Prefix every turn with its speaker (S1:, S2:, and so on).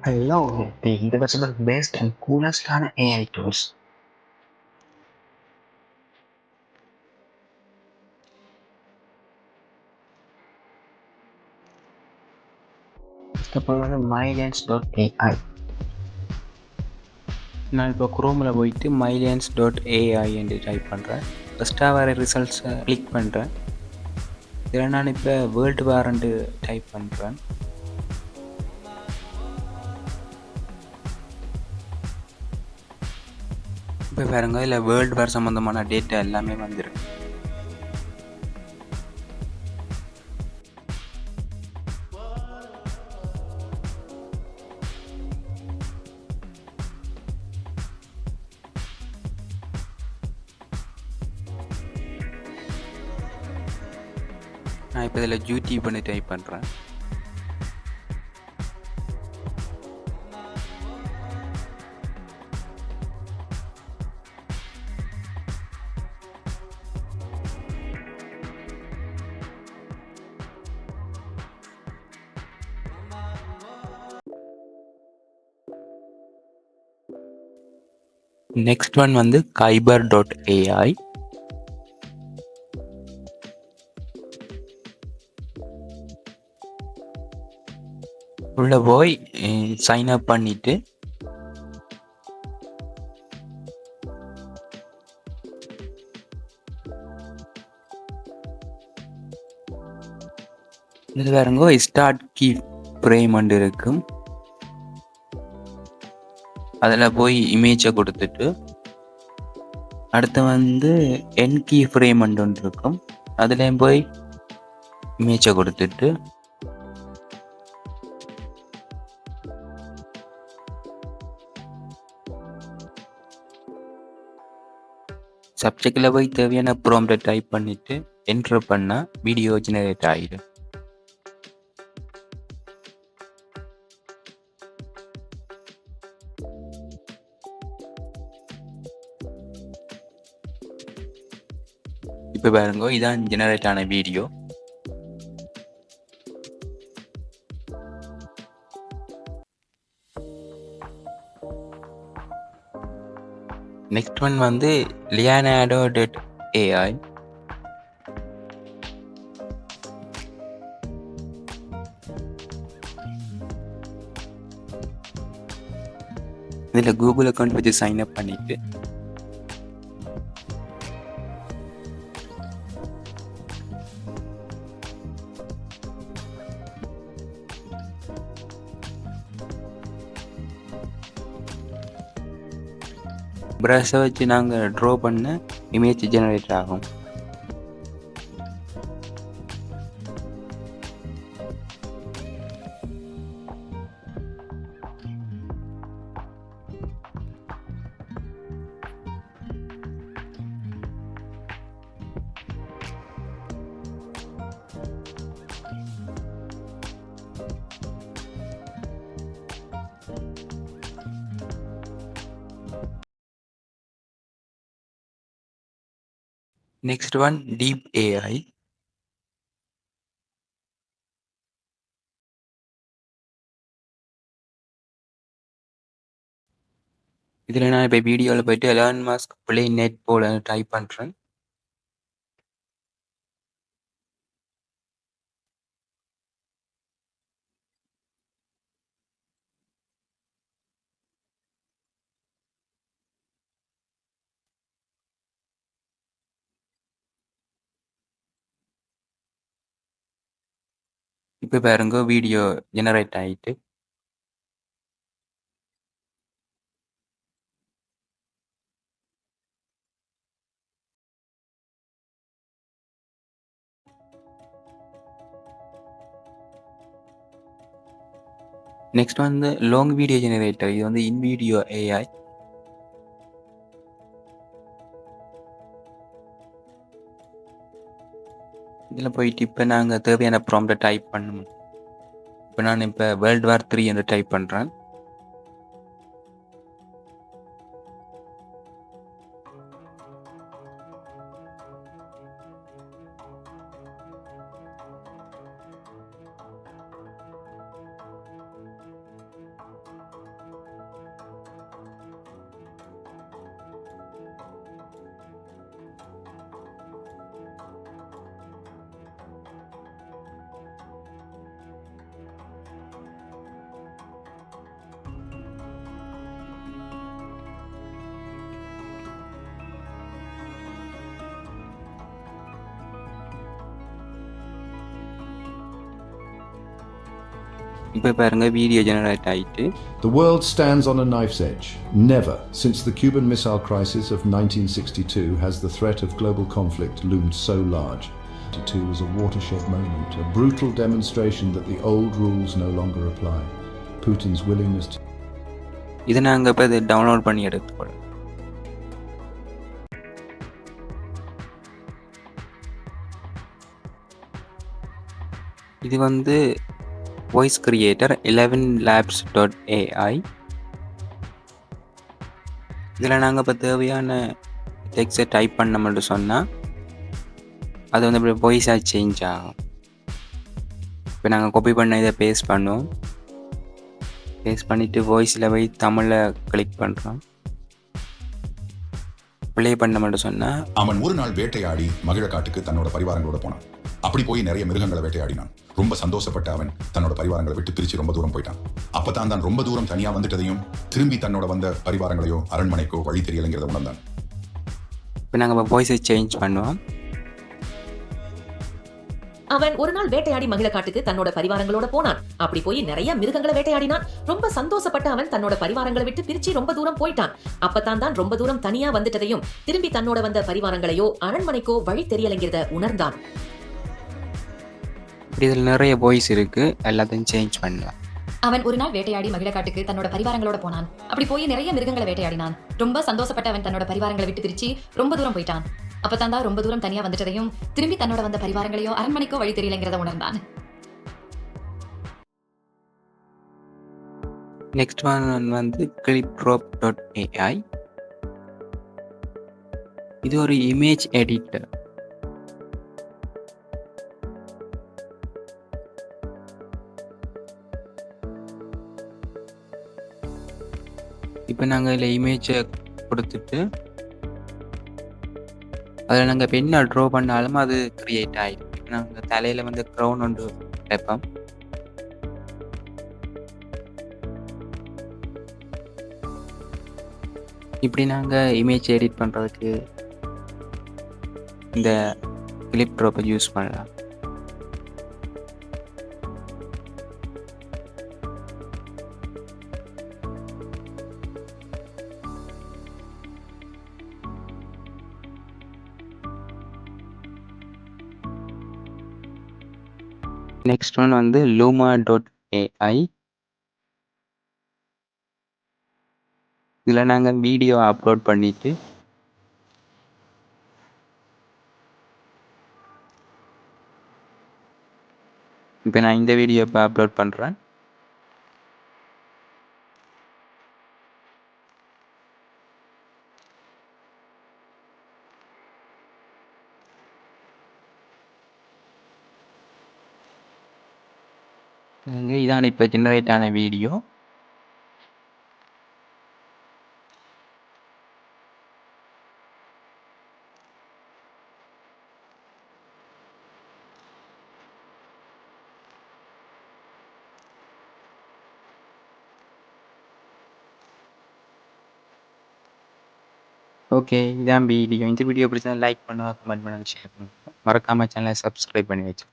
S1: Hello, the individual best and coolest kind of AI tools. First of all, mylens.ai.
S2: நான் இப்போ குரோமில் போயிட்டு mylands.ai என்று type பண்ணுறேன். ஃபஸ்ட்டாக வர ரிசல்ட்ஸை கிளிக் பண்ணுறேன். இதில் நான் இப்போ வேர்ல்டு வாரண்டு டைப் பண்ணுறேன். இப்போ பாருங்க, இதில் வேர்ல்டு வார் சம்மந்தமான டேட்டா எல்லாமே வந்துருக்கு. நான் இப்போ இதில் யூடியூப் பண்ணி டைப் பண்ணுறேன். நெக்ஸ்ட் ஒன் வந்து kyber.ai. உள்ளே போய் சைன் அப் பண்ணிவிட்டு இதில் பாருங்க ஸ்டார்ட் கீ ஃப்ரேம் இருக்கும். அதில் போய் இமேஜை கொடுத்துட்டு அடுத்து வந்து என் கீ ஃப்ரேம் ஒன்று இருக்கும். அதுலேயும் போய் இமேஜை கொடுத்துட்டு சப்ஜெக்டில் போய் தேவையான ப்ராம்ப்டை டைப் பண்ணிவிட்டு என்ட்ரு பண்ணால் வீடியோ ஜெனரேட் ஆகிடும். இப்போ பாருங்க, இதான் ஜெனரேட் ஆன வீடியோ. நெக்ஸ்ட் ஒன் வந்து leonardo.ai. இதில் கூகுள் அக்கௌண்ட் வச்சு சைன் அப் பண்ணிட்டு ப்ரஷை வச்சு நாங்கள் ட்ரா பண்ண இமேஜ் ஜெனரேட் ஆகும். Next one deep AI. இதில் நான் இப்போ வீடியோவில் போயிட்டு எலான் மாஸ்க் ப்ளே நெட் போல டைப் பண்ணுறேன். இப்போ பாருங்க, வீடியோ ஜெனரேட் ஆகிட்டு நெக்ஸ்ட் வந்து லாங் வீடியோ ஜெனரேட்டர். இது வந்து இன்வீடியோ ஏஐ. இதில் போயிட்டு இப்போ நாங்கள் தேவையான ப்ராம்ப்டை டைப் பண்ணணும். இப்போ நான் இப்போ வேர்ல்டு வார் 3 என்று டைப் பண்ணுறேன். இப்போ பாருங்க வீடியோ ஜெனரேட் ஆயிட்டு.
S3: The world stands on a knife's edge. Never since the Cuban Missile Crisis of 1962 has the threat of global conflict loomed so large. 1962 was a watershed moment, a brutal demonstration that the old rules no longer apply. Putin's willingness to
S2: இதை நாங்கள் இப்போ இதை download பண்ணி எடுத்துக்கொள்ளலாம். இது வந்து voice creator 11labs.ai. இதில் நாங்கள் இப்போ தேவையான டெக்ஸ்ட்டை டைப் பண்ணோம்னு சொன்னால் அது வந்து இப்படி வாய்ஸாக சேஞ்ச் ஆகும். இப்போ நாங்கள் காப்பி பண்ண இதை பேஸ்ட் பண்ணுவோம். பேஸ்ட் பண்ணிவிட்டு வாய்ஸில் போய் தமிழில் கிளிக் பண்ணுறோம். ப்ளே பண்ணோம்னு சொன்னால்
S4: அவன் ஒரு நாள் வேட்டையாடி மகிழக்காட்டுக்கு தன்னோட பரிவாரங்களோட போனான். அப்படி போய் நிறைய மிருகங்களை வேட்டையாடினான். ரொம்ப சந்தோஷப்பட்ட அவன் தன்னோட பரிவாரங்களை விட்டு பிரிச்சு ரொம்ப தூரம் போயிட்டான். அப்பதான் தான் ரொம்ப தூரம் தனியா வந்துட்டதையும் திரும்பி தன்னோட வந்த பரிவாரங்களையோ அரண்மனைக்கோ வழி தெரியலைங்கிறத உணர்ந்தான்.
S2: இப்போ நாங்கள் வாய்ஸை சேஞ்ச் பண்ணுவோம்.
S5: அவன் ஒரு நாள் வேட்டையாடி மகிழக்காட்டுக்கு தன்னோட பரிவாரங்களோட போனான். அப்படி போய் நிறைய மிருகங்களை வேட்டையாடினான். ரொம்ப சந்தோஷப்பட்ட அவன் தன்னோட பரிவாரங்களை விட்டு பிரிச்சு ரொம்ப தூரம் போயிட்டான். அப்பதான் தான் ரொம்ப தூரம் தனியா வந்துட்டதையும் திரும்பி தன்னோட வந்த பரிவாரங்களையோ அரண்மனைக்கோ வழி தெரியலைங்கிறத உணர்ந்தான்.
S2: இதில் நிறைய வாய்ஸ் இருக்கு, எல்லாத்தையும் சேஞ்ச் பண்ணலாம்.
S6: அவன் ஒரு நாள் வேட்டையாடி மகிழக்காட்டுக்கு தன்னோட பரிவாரங்களோட போனான். அப்படி போய் நிறைய மிருகங்களை வேட்டையாடினான். ரொம்ப சந்தோஷப்பட்ட அவன் தன்னோட பரிவாரங்களை விட்டு பிரிச்சு ரொம்ப தூரம் போயிட்டான். அப்பதான் தான் ரொம்ப தூரம் தனியா வந்துட்டதையும் திரும்பி தன்னோட வந்த பரிவாரங்களையோ அரண்மனைக்கோ வழி தெரியலைங்கிறத உணர்ந்தான்.
S2: நெக்ஸ்ட் ஒன் வந்து clipdrop.ai. இது ஒரு இமேஜ் எடிட்டர். இப்போ நாங்கள் இதில் இமேஜை கொடுத்துட்டு அதில் நாங்கள் இப்போ என்ன ட்ரா பண்ணாலும் அது க்ரியேட் ஆகிடும். நாங்கள் தலையில் வந்து க்ரௌன் ஒன்று வைப்போம். இப்படி நாங்கள் இமேஜ் எடிட் பண்ணுறதுக்கு இந்த கிளிப் ட்ராப்பை யூஸ் பண்ணலாம். நெக்ஸ்ட் ஒன் வந்து luma.ai. இதில் நாங்கள் வீடியோ அப்லோட் பண்ணிவிட்டு இப்போ நான் இந்த வீடியோ இப்போ அப்லோட் பண்ணுறேன். இதான் இப்போ ஜெனரேட் ஆன வீடியோ. ஓகே, இதான் வீடியோ. இந்த வீடியோ பிடிச்சா லைக் பண்ணுங்க, கமெண்ட் பண்ணுங்க, ஷேர் பண்ணுங்க. மறக்காமல் சேனலை சப்ஸ்கிரைப் பண்ணி வச்சு